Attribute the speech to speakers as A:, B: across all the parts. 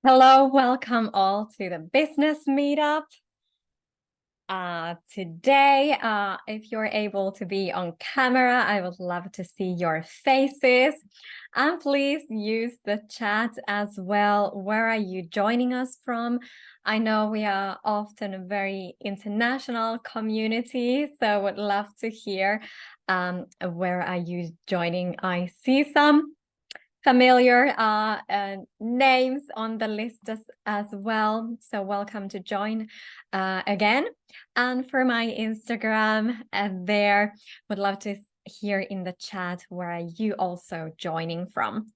A: Hello, welcome all to the business meetup. Today, if you're able to be on camera, I would love to see your faces. And please use the chat as well. Where are you joining us from? I know we are often a very international community, so would love to hear where are you joining. I see some familiar names on the list as well. So welcome to join again. And for my Instagram there, would love to hear in the chat where are you also joining from.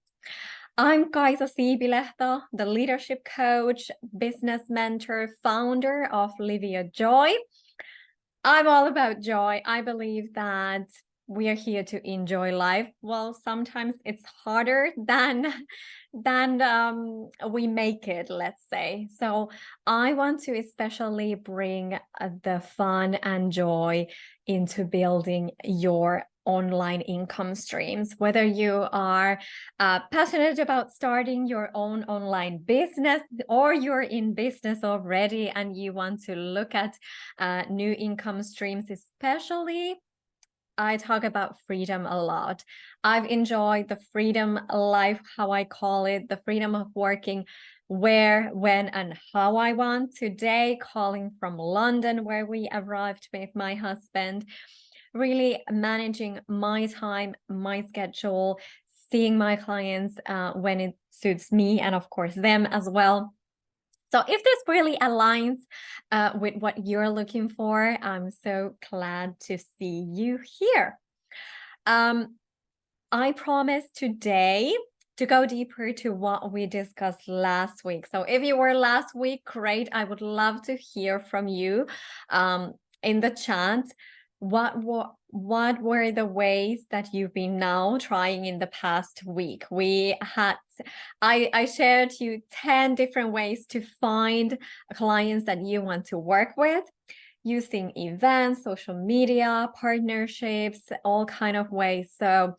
A: I'm Kaisa, the leadership coach, business mentor, founder of Livia Joy. I'm all about joy. I believe that we are here to enjoy life. Well, sometimes it's harder than we make it, let's say. So I want to especially bring the fun and joy into building your online income streams, whether you are passionate about starting your own online business or you're in business already and you want to look at new income streams. Especially I talk about freedom a lot. I've enjoyed the freedom life, how I call it, the freedom of working where, when, and how I want. Today, calling from London, where we arrived with my husband, really managing my time, my schedule, seeing my clients when it suits me and of course them as well. So if this really aligns with what you're looking for, I'm so glad to see you here. I promise today to go deeper to what we discussed last week. So if you were last week, great. I would love to hear from you in the chat. What were the ways that you've been now trying in the past week? I shared you 10 different ways to find clients that you want to work with using events, social media, partnerships, all kind of ways. So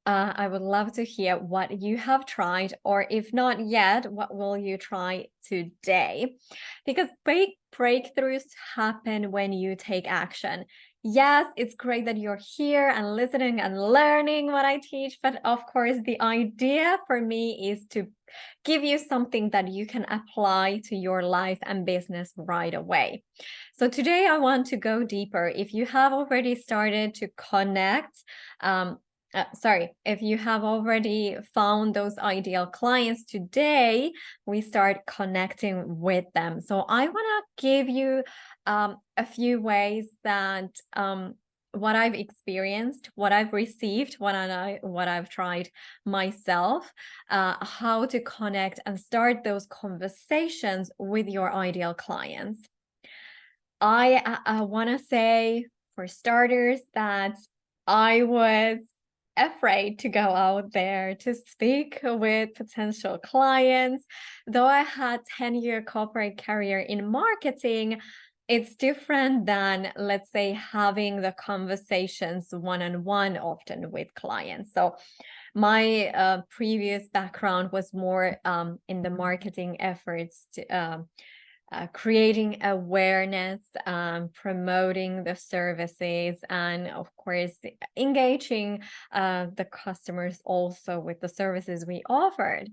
A: I would love to hear what you have tried, or if not yet, what will you try today? Because breakthroughs happen when you take action. Yes, it's great that you're here and listening and learning what I teach, but of course, the idea for me is to give you something that you can apply to your life and business right away. So today I want to go deeper. If you have already started to connect, if you have already found those ideal clients, today we start connecting with them. So I want to give you a few ways that what I've experienced, what I've received, what I've tried myself, how to connect and start those conversations with your ideal clients. I want to say, for starters, that I was afraid to go out there to speak with potential clients. Though I had 10-year corporate career in marketing, it's different than, let's say, having the conversations one-on-one often with clients. So my previous background was more in the marketing efforts to creating awareness, promoting the services, and of course, engaging the customers also with the services we offered.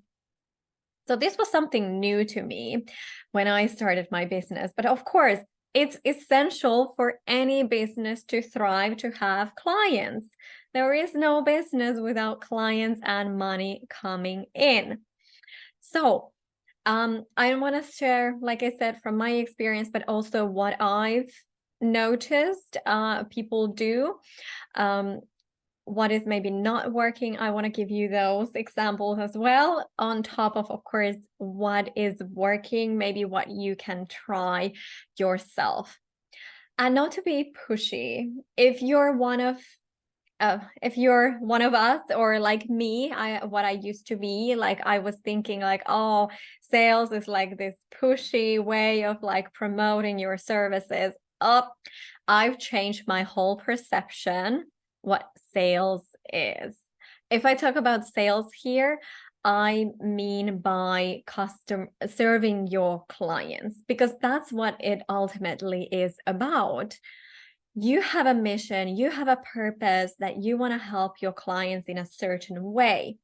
A: So this was something new to me when I started my business. But of course, it's essential for any business to thrive to have clients. There is no business without clients and money coming in. So I want to share, like I said, from my experience, but also what I've noticed people do. What is maybe not working. I want to give you those examples as well, on top of course, what is working, maybe what you can try yourself. And not to be pushy, if you're one of us, or like me, what I used to be, like I was thinking like, oh, sales is like this pushy way of like promoting your services. I've changed my whole perception what sales is. If I talk about sales here, I mean by serving your clients, because that's what it ultimately is about. You have a mission, you have a purpose that you want to help your clients in a certain way.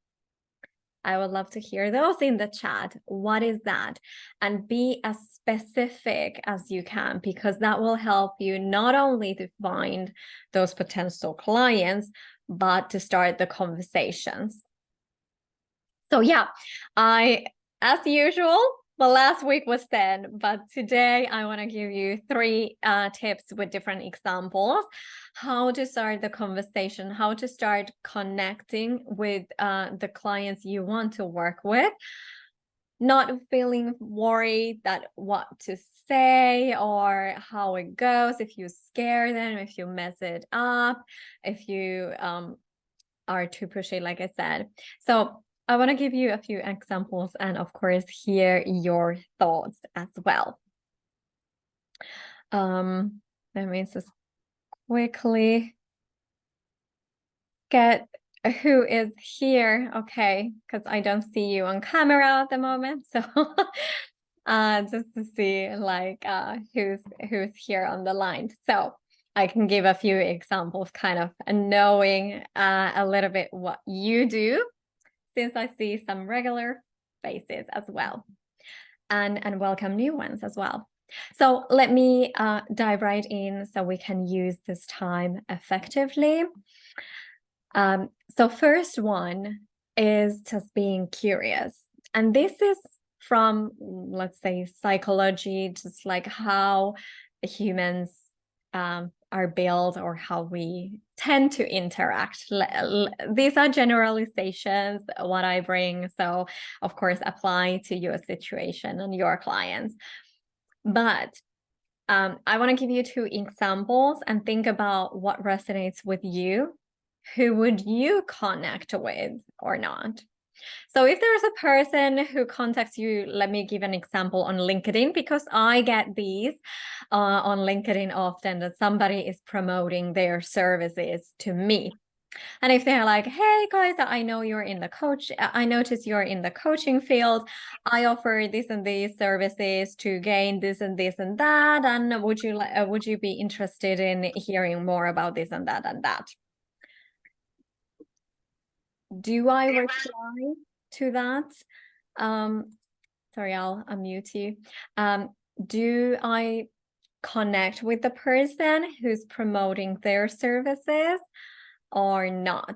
A: I would love to hear those in the chat. What is that? And be as specific as you can, because that will help you not only to find those potential clients, but to start the conversations. So yeah, as usual, well, last week was 10, but today I want to give you 3 tips with different examples, how to start the conversation, how to start connecting with the clients you want to work with, not feeling worried that what to say or how it goes, if you scare them, if you mess it up, if you are too pushy, like I said. So I want to give you a few examples and of course hear your thoughts as well. Let me just quickly get who is here. Okay, because I don't see you on camera at the moment. So just to see like who's here on the line. So I can give a few examples, kind of knowing a little bit what you do, since I see some regular faces as well, and welcome new ones as well. So let me dive right in so we can use this time effectively. So first one is just being curious. And this is from, let's say, psychology, just like how humans are built or how we tend to interact. These are generalizations, what I bring. So of course, apply to your situation and your clients. But I want to give you 2 examples and think about what resonates with you. Who would you connect with or not? So if there's a person who contacts you, let me give an example on LinkedIn, because I get these on LinkedIn often, that somebody is promoting their services to me. And if they're like, hey guys, I know you're in the I notice you're in the coaching field. I offer this and these services to gain this and this and that. And would you be interested in hearing more about this and that and that? Do I reply to that? Sorry, I'll unmute you. Do I connect with the person who's promoting their services or not?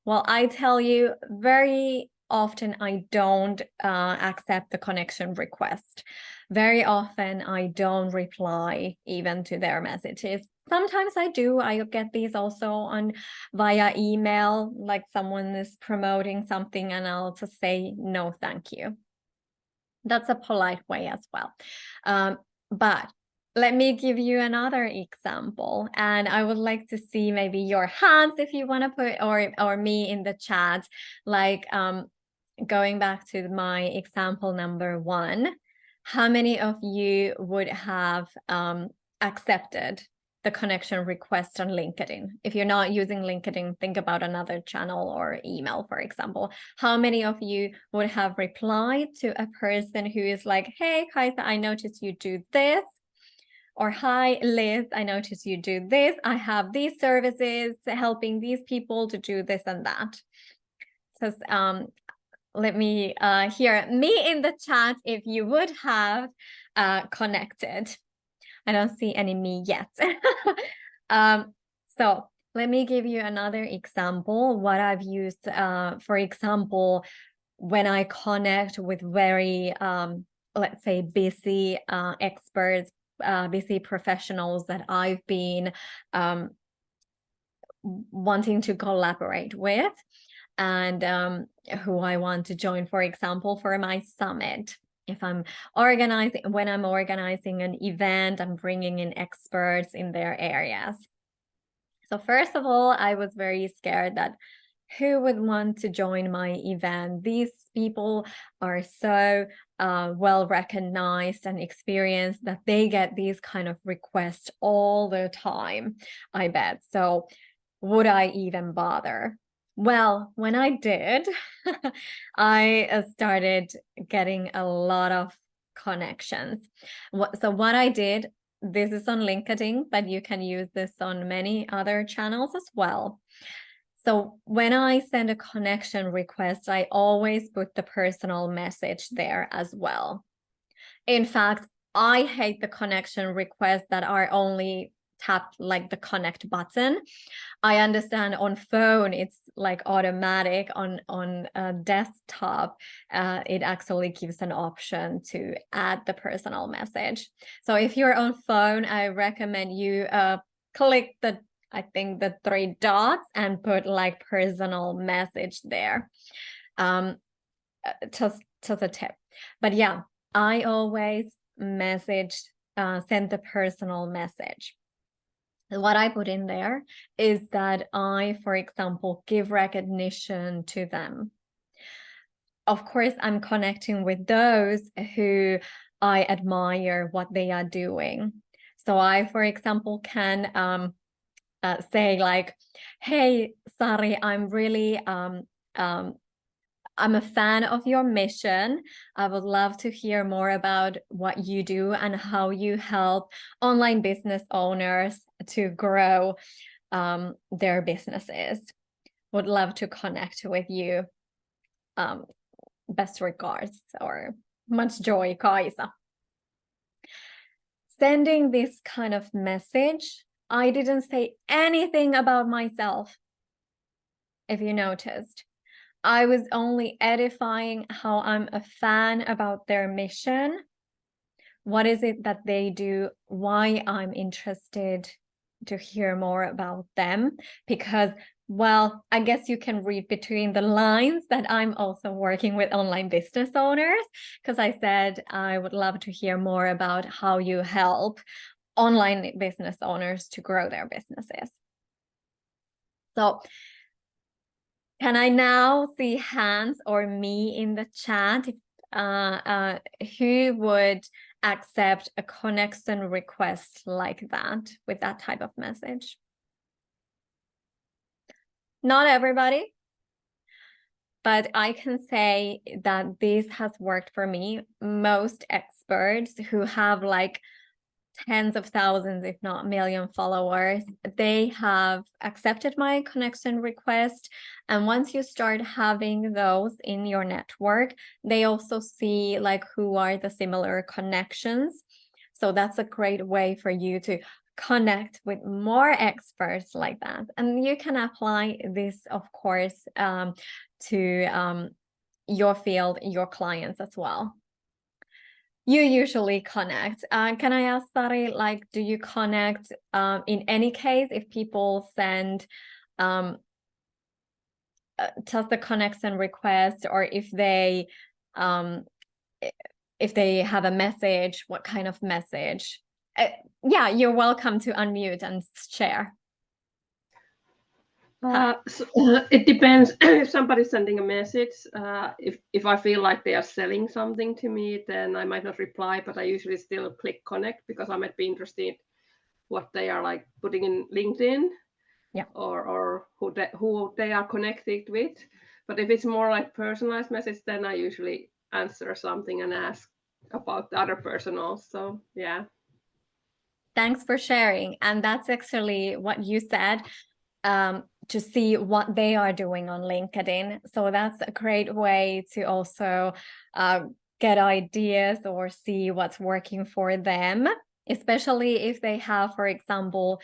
A: Well, I tell you, very often I don't accept the connection request. Very often I don't reply even to their messages. Sometimes I do. I get these also on via email, like someone is promoting something and I'll just say, no, thank you. That's a polite way as well. But let me give you another example, and I would like to see maybe your hands if you want to put, or me in the chat, like going back to my example number 1, how many of you would have accepted the connection request on LinkedIn? If you're not using LinkedIn, think about another channel or email, for example. How many of you would have replied to a person who is like, hey, Kaisa, I noticed you do this. Or, hi, Liz, I noticed you do this. I have these services helping these people to do this and that. So let me hear me in the chat if you would have connected. I don't see any me yet. So let me give you another example, what I've used, for example, when I connect with very, let's say, busy experts, busy professionals that I've been wanting to collaborate with, and who I want to join, for example, for my summit. If I'm when I'm organizing an event, I'm bringing in experts in their areas. So first of all, I was very scared that who would want to join my event? These people are so well recognized and experienced that they get these kind of requests all the time, I bet. So would I even bother? Well, when I did, I started getting a lot of connections. So what I did, this is on LinkedIn, but you can use this on many other channels as well. So when I send a connection request, I always put the personal message there as well. In fact, I hate the connection requests that are only tapped like the connect button. I understand on phone it's like automatic. On a desktop it actually gives an option to add the personal message. So if you're on phone, I recommend you click the, I think, the three dots and put like personal message there. Just a tip. But yeah, I always send the personal message. What I put in there is that I, for example, give recognition to them. Of course, I'm connecting with those who I admire what they are doing. So I, for example, can say like, hey, Sari, I'm a fan of your mission. I would love to hear more about what you do and how you help online business owners to grow their businesses. Would love to connect with you. Best regards, or much joy, Kaisa. Sending this kind of message, I didn't say anything about myself, if you noticed. I was only edifying how I'm a fan about their mission. What is it that they do? Why I'm interested to hear more about them? Because, well, I guess you can read between the lines that I'm also working with online business owners, because I said I would love to hear more about how you help online business owners to grow their businesses. So can I now see hands or me in the chat? Who would accept a connection request like that with that type of message? Not everybody, but I can say that this has worked for me. Most experts who have like tens of thousands, if not million followers, they have accepted my connection request. And once you start having those in your network, they also see like who are the similar connections. So that's a great way for you to connect with more experts like that. And you can apply this, of course, to your field, your clients as well. You usually connect. Can I ask, Sari, like, do you connect in any case if people send just the connection request, or if they have a message, what kind of message? Yeah, you're welcome to unmute and share.
B: So, it depends. If somebody's sending a message, if I feel like they are selling something to me, then I might not reply, but I usually still click connect because I might be interested what they are like putting in LinkedIn,
A: yeah,
B: or who they are connected with. But if it's more like personalized message, then I usually answer something and ask about the other person also. Yeah.
A: Thanks for sharing. And that's actually what you said. To see what they are doing on LinkedIn. So that's a great way to also get ideas or see what's working for them, especially if they have, for example,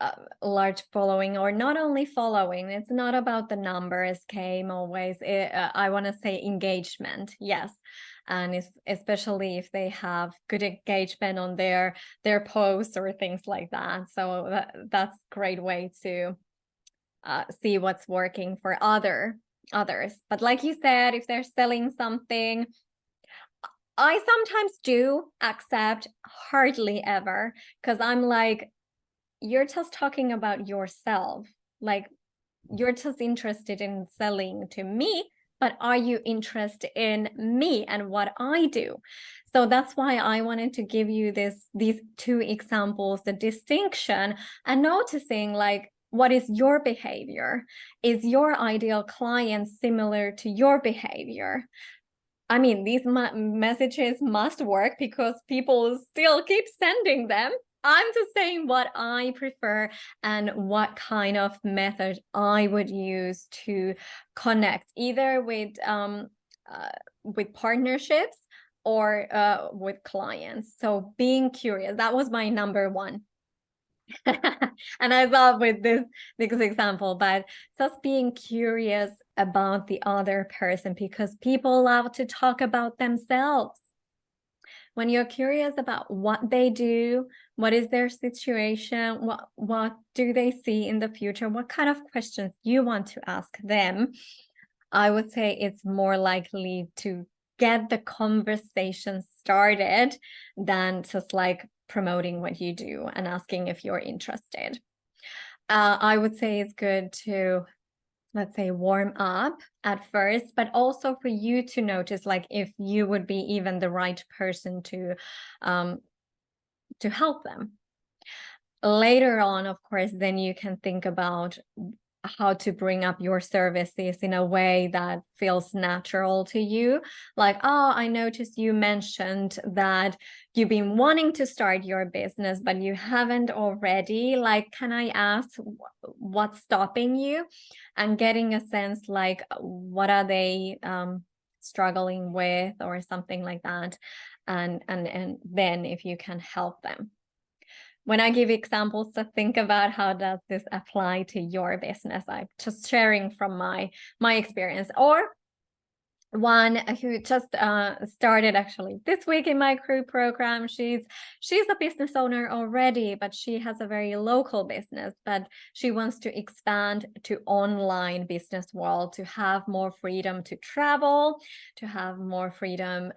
A: a large following, or not only following. It's not about the numbers, Kame, always. I want to say engagement, yes. And especially if they have good engagement on their posts or things like that. So that's a great way to see what's working for others. But like you said, if they're selling something, I sometimes do accept, hardly ever, because I'm like, you're just talking about yourself. Like, you're just interested in selling to me, but are you interested in me and what I do? So that's why I wanted to give you these two examples, the distinction, and noticing like what is your behavior? Is your ideal client similar to your behavior? I mean, these messages must work because people still keep sending them. I'm just saying what I prefer and what kind of method I would use to connect, either with partnerships or with clients. So being curious, that was my number one. And I thought with this example, but just being curious about the other person, because people love to talk about themselves. When you're curious about what they do, what is their situation, what do they see in the future, what kind of questions you want to ask them, I would say it's more likely to get the conversation started than just like promoting what you do and asking if you're interested. I would say it's good to, let's say, warm up at first, but also for you to notice like if you would be even the right person to help them. Later on, of course, then you can think about how to bring up your services in a way that feels natural to you. Like, oh, I noticed you mentioned that you've been wanting to start your business, but you haven't already. Like, can I ask what's stopping you? And getting a sense like, what are they struggling with or something like that. And then if you can help them. When I give examples, to think about how does this apply to your business. I'm just sharing from my experience. Or one who just started actually this week in my crew program. She's a business owner already, but she has a very local business, but she wants to expand to online business world, to have more freedom to travel, to have more freedom,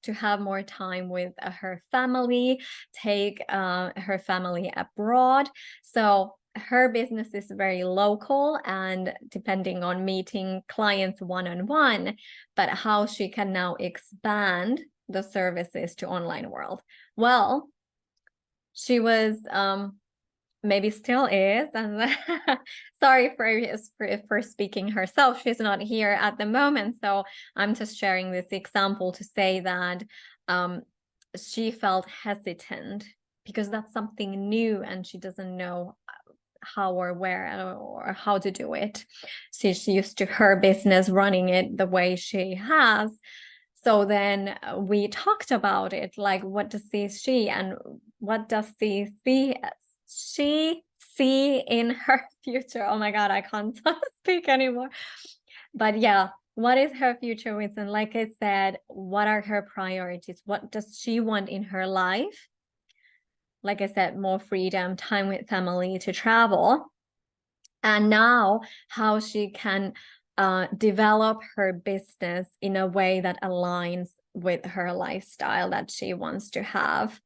A: to have more time with her family, take her family abroad. So her business is very local and depending on meeting clients one-on-one, but how she can now expand the services to online world. Well, she was maybe still is, and sorry for speaking herself. She's not here at the moment, so I'm just sharing this example to say that she felt hesitant because that's something new and she doesn't know how or where or how to do it. She's used to her business running it the way she has. So then we talked about it, like what does she and what does she see in her future? Oh my God, I can't speak anymore. But yeah, what is her future with? And like I said, what are her priorities? What does she want in her life? Like I said, more freedom, time with family, to travel. And now how she can develop her business in a way that aligns with her lifestyle that she wants to have.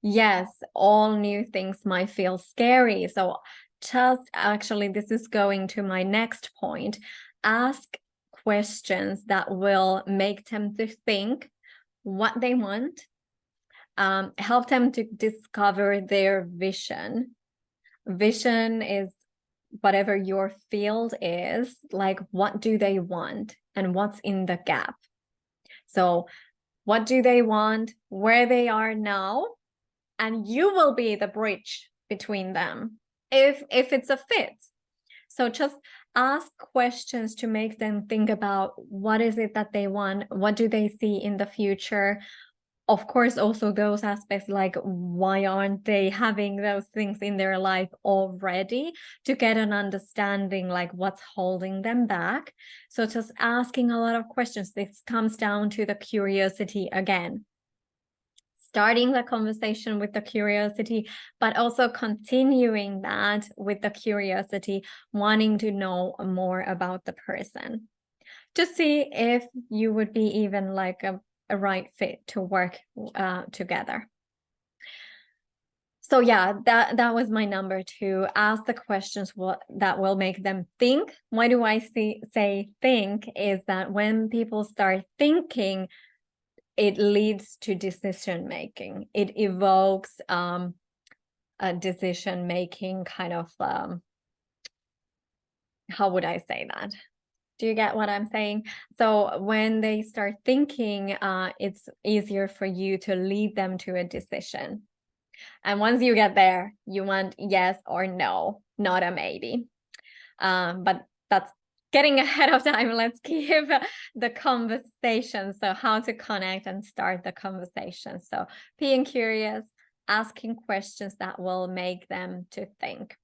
A: Yes, all new things might feel scary. So just actually, this is going to my next point. Ask questions that will make them to think what they want, help them to discover their vision. Vision is whatever your field is, like what do they want and what's in the gap. So what do they want, where they are now, and you will be the bridge between them if it's a fit. So just ask questions to make them think about what is it that they want, what do they see in the future. Of course, also those aspects like why aren't they having those things in their life already, to get an understanding like what's holding them back. So just asking a lot of questions. This comes down to the curiosity again. Starting the conversation with the curiosity, but also continuing that with the curiosity, wanting to know more about the person to see if you would be even like a right fit to work together. So yeah, that was my number two. Ask the questions that will make them think. Why do I say think? Is that when people start thinking, it leads to decision making. It evokes a decision making kind of how would I say that? Do you get what I'm saying? So when they start thinking, it's easier for you to lead them to a decision. And once you get there, you want yes or no, not a maybe. But that's getting ahead of time. Let's give the conversation. So how to connect and start the conversation. So being curious, asking questions that will make them to think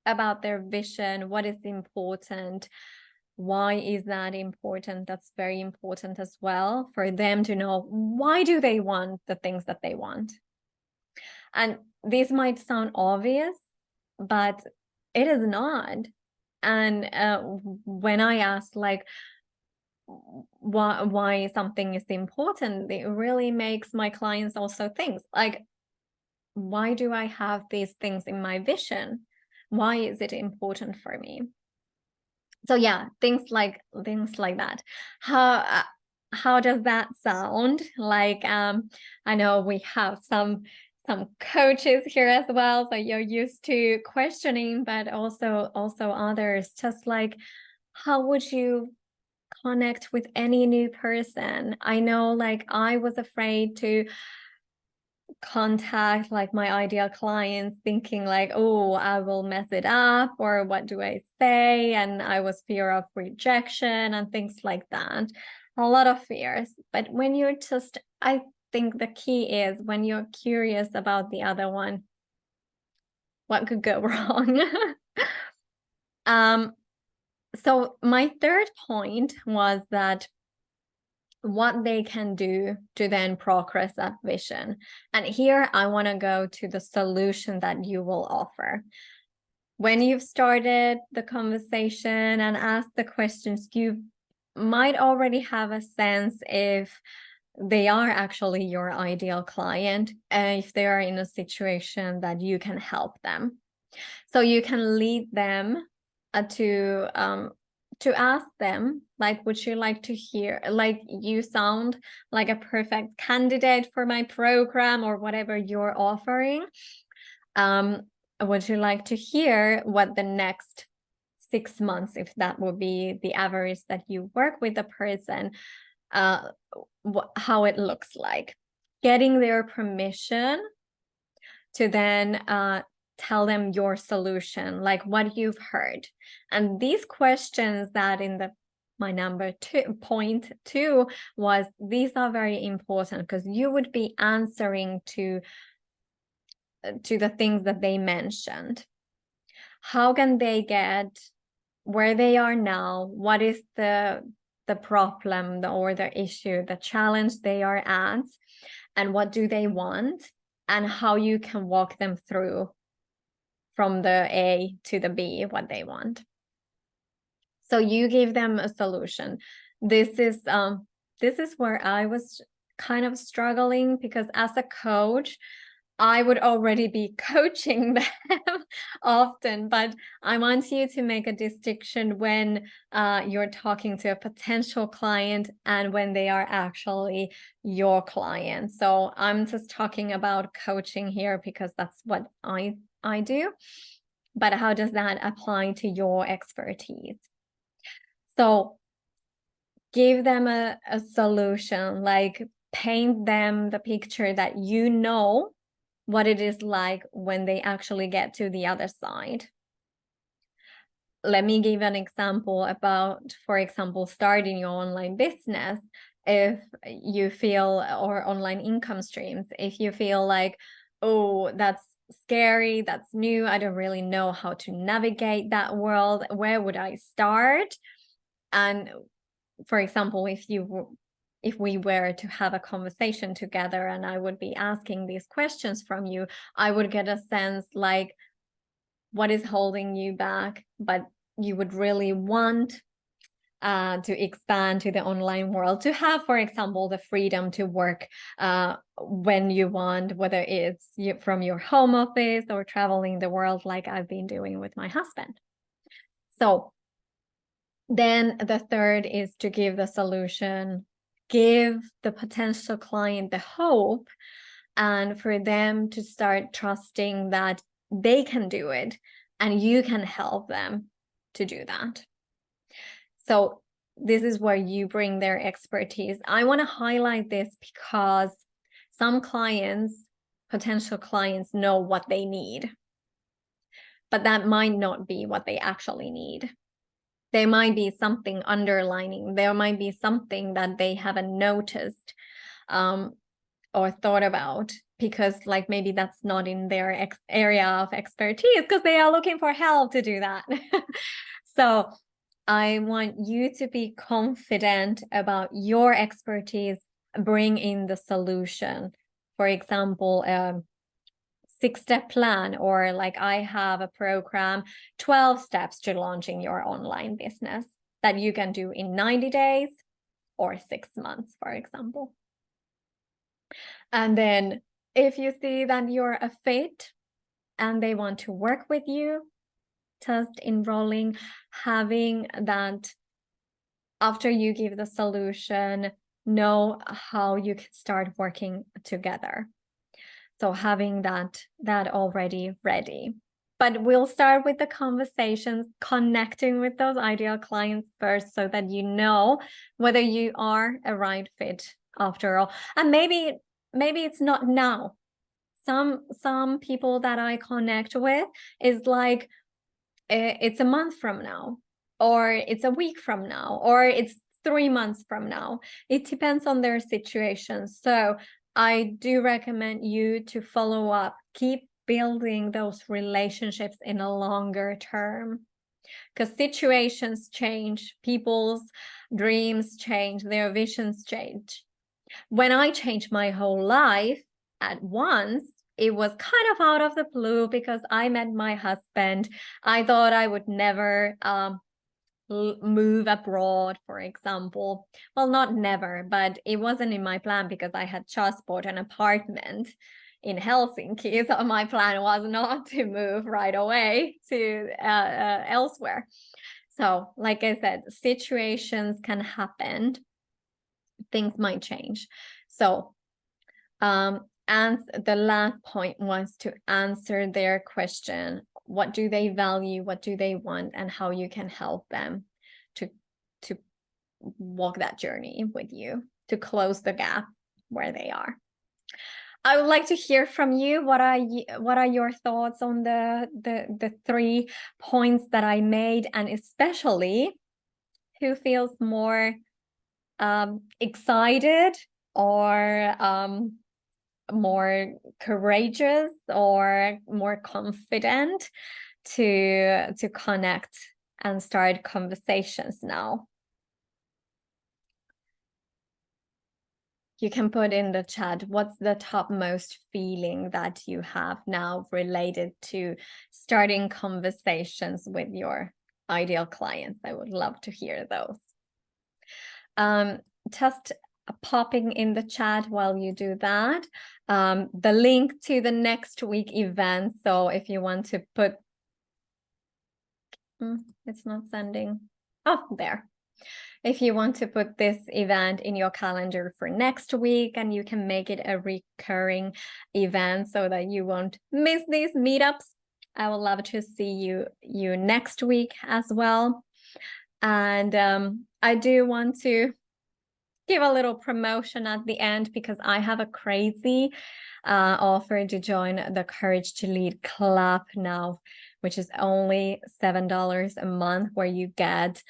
A: about their vision, what is important, why is that important. That's very important as well for them to know, why do they want the things that they want. And this might sound obvious, but it is not. And when I ask like why something is important, it really makes my clients also think like, why do I have these things in my vision? Why is it important for me? So yeah, things like that. How does that sound? Like I know we have some coaches here as well, so you're used to questioning, but also others. Just like, how would you connect with any new person? I know, like, I was afraid to contact like my ideal clients, thinking like, oh, I will mess it up, or what do I say? And I was fear of rejection and things like that. A lot of fears. But when you're just, I think the key is when you're curious about the other one, what could go wrong? um so my third point was that what they can do to then progress that vision. And here I want to go to the solution that you will offer. When you've started the conversation and asked the questions, you might already have a sense if they are actually your ideal client, and if they are in a situation that you can help them. So you can lead them to ask them, like, would you like to hear, like, you sound like a perfect candidate for my program or whatever you're offering. Would you like to hear what the next 6 months, if that would be the average that you work with the person, how it looks like? Getting their permission to then tell them your solution, like what you've heard. And these questions that in the my number 2.2 was, these are very important because you would be answering to the things that they mentioned. How can they get where they are now? What is the problem or the issue, the challenge they are at, and what do they want, and how you can walk them through from the A to the B, what they want. So you give them a solution. This is where I was kind of struggling, because as a coach, I would already be coaching them often, but I want you to make a distinction when you're talking to a potential client and when they are actually your client. So I'm just talking about coaching here because that's what I do. But how does that apply to your expertise? So give them a solution, like paint them the picture that you know what it is like when they actually get to the other side. Let me give an example about, for example, starting your online business. If you feel, or online income streams, if you feel like, oh, that's scary, that's new, I don't really know how to navigate that world, where would I start? And for example, if we were to have a conversation together and I would be asking these questions from you, I would get a sense like, what is holding you back, but you would really want to expand to the online world, to have, for example, the freedom to work when you want, whether it's from your home office or traveling the world like I've been doing with my husband. So then the third is to give the solution, give the potential client the hope, and for them to start trusting that they can do it and you can help them. to do that. So this is where you bring their expertise. I want to highlight this because some clients, potential clients, know what they need, but that might not be what they actually need. There might be something underlining. There might be something that they haven't noticed or thought about, because like maybe that's not in their area of expertise, because they are looking for help to do that. So I want you to be confident about your expertise, bring in the solution. For example, 6-step plan, or like I have a program, 12 steps to launching your online business that you can do in 90 days or 6 months, for example. And then if you see that you're a fit and they want to work with you, just enrolling, having that, after you give the solution, know how you can start working together. So having that already ready. But we'll start with the conversations, connecting with those ideal clients first, so that you know whether you are a right fit after all. And maybe it's not now. Some people that I connect with is like, it's a month from now, or it's a week from now, or it's 3 months from now. It depends on their situation. So I do recommend you to follow up, keep building those relationships in a longer term, because situations change, people's dreams change, their visions change. When I changed my whole life at once, it was kind of out of the blue, because I met my husband. I thought I would never move abroad, for example. Well, not never, but it wasn't in my plan, because I had just bought an apartment in Helsinki. So my plan was not to move right away to elsewhere. So like I said, situations can happen. Things might change. So and the last point was to answer their question. What do they value? What do they want? And how you can help them to walk that journey with you, to close the gap where they are. I would like to hear from you. What are your thoughts on the 3 points that I made, and especially who feels more excited, or more courageous, or more confident to connect and start conversations now? You can put in the chat, what's the topmost feeling that you have now related to starting conversations with your ideal clients? I would love to hear those. Just popping in the chat while you do that, the link to the next week event. So if you want to put, it's not sending. Oh, there. If you want to put this event in your calendar for next week, and you can make it a recurring event so that you won't miss these meetups, I would love to see you next week as well. And I do want to give a little promotion at the end, because I have a crazy offer to join the Courage to Lead Club now, which is only $7 a month, where you get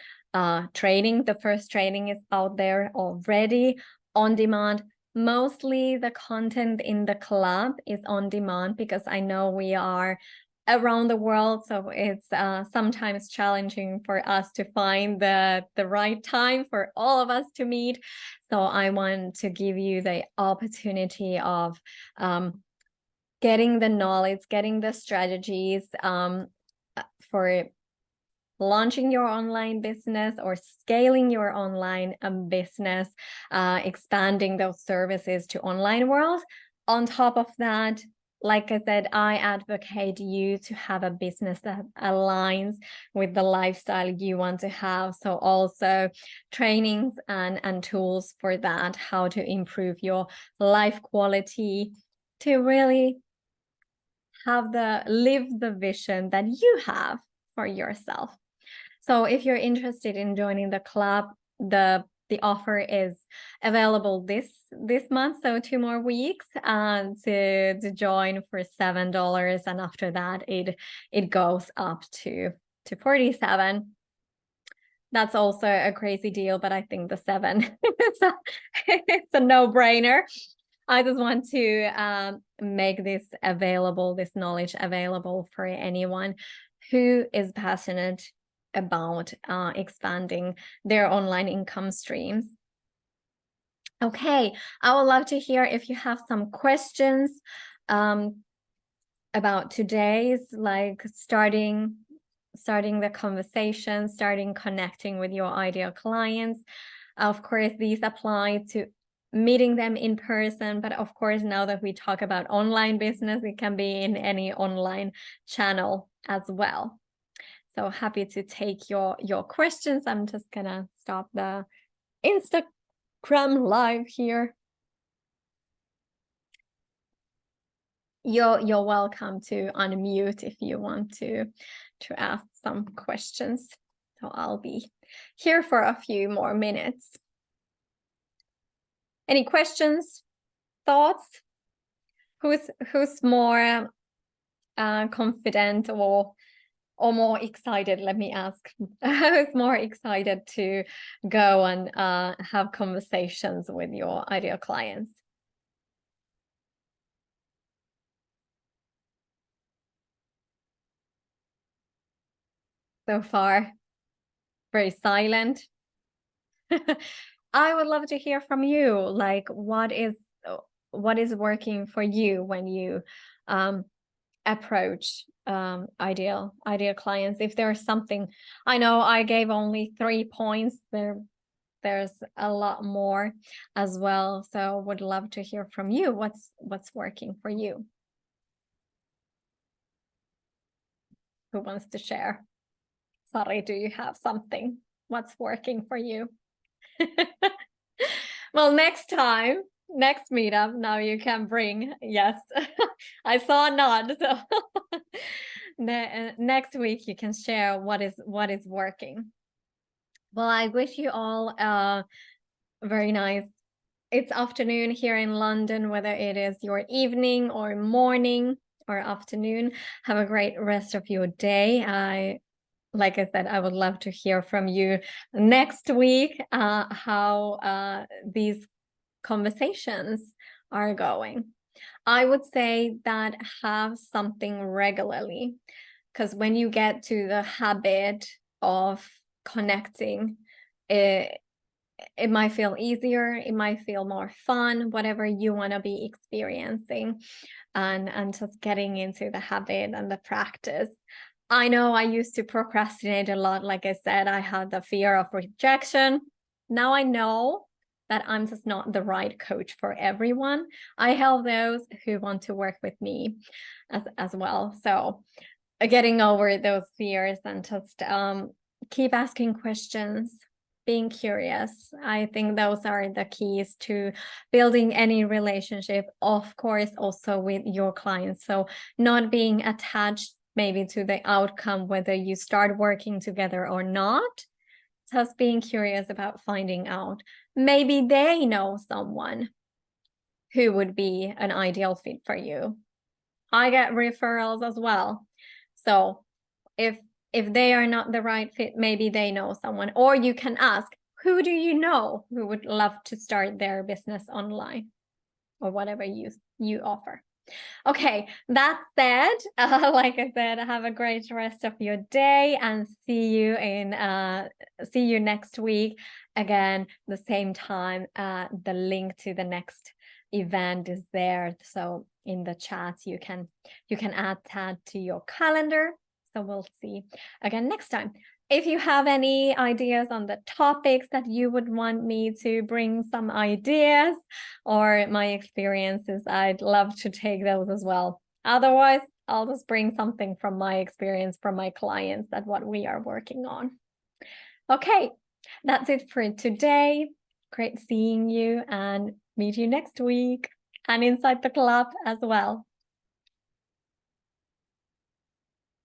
A: training. The first training is out there already on demand. Mostly the content in the club is on demand, because I know we are around the world, so it's sometimes challenging for us to find the right time for all of us to meet. So I want to give you the opportunity of getting the knowledge, getting the strategies for launching your online business or scaling your online business, expanding those services to online world. On top of that, like I said, I advocate you to have a business that aligns with the lifestyle you want to have. So also trainings and tools for that, how to improve your life quality, to really live the vision that you have for yourself. So if you're interested in joining the club, the offer is available this month, so 2 more weeks to join for $7, and after that it goes up to 47. That's also a crazy deal, but I think the 7 it's a no-brainer. I just want to make this available, this knowledge available for anyone who is passionate about expanding their online income streams. Okay, I would love to hear if you have some questions about today's, like starting the conversation, starting connecting with your ideal clients. Of course, these apply to meeting them in person, but of course, now that we talk about online business, it can be in any online channel as well. So happy to take your questions. I'm just gonna stop the Instagram live here. You're welcome to unmute if you want to ask some questions. So I'll be here for a few more minutes. Any questions, thoughts? Who's more confident or more excited? Let me ask. Who's more excited to go and have conversations with your ideal clients? So far, very silent. I would love to hear from you. Like, what is working for you when you approach ideal clients? If there's something, I know I gave only 3 points. There's a lot more as well. So would love to hear from you. What's working for you? Who wants to share? Sari, do you have something? What's working for you? Well, next time, next meetup, now you can bring, yes. I saw a nod. So next week you can share what is working. Well, I wish you all a very nice, it's afternoon here in London, whether it is your evening or morning or afternoon. Have a great rest of your day. Like I said, I would love to hear from you next week how these conversations are going. I would say that have something regularly, because when you get to the habit of connecting, it might feel easier, it might feel more fun, whatever you want to be experiencing, and just getting into the habit and the practice. I know I used to procrastinate a lot. Like I said, I had the fear of rejection. Now I know that I'm just not the right coach for everyone. I help those who want to work with me as well. So getting over those fears and just keep asking questions, being curious. I think those are the keys to building any relationship, of course, also with your clients. So not being attached maybe to the outcome, whether you start working together or not, just being curious about finding out. Maybe they know someone who would be an ideal fit for you. I get referrals as well. So if they are not the right fit, maybe they know someone. Or you can ask, who do you know who would love to start their business online, or whatever you offer? Okay, that said, like I said, have a great rest of your day, and see you next week. Again, the same time. The link to the next event is there. So in the chat, you can add that to your calendar. So we'll see again next time. If you have any ideas on the topics that you would want me to bring some ideas or my experiences, I'd love to take those as well. Otherwise, I'll just bring something from my experience, from my clients, that what we are working on. Okay, that's it for today. Great seeing you, and meet you next week and inside the club as well.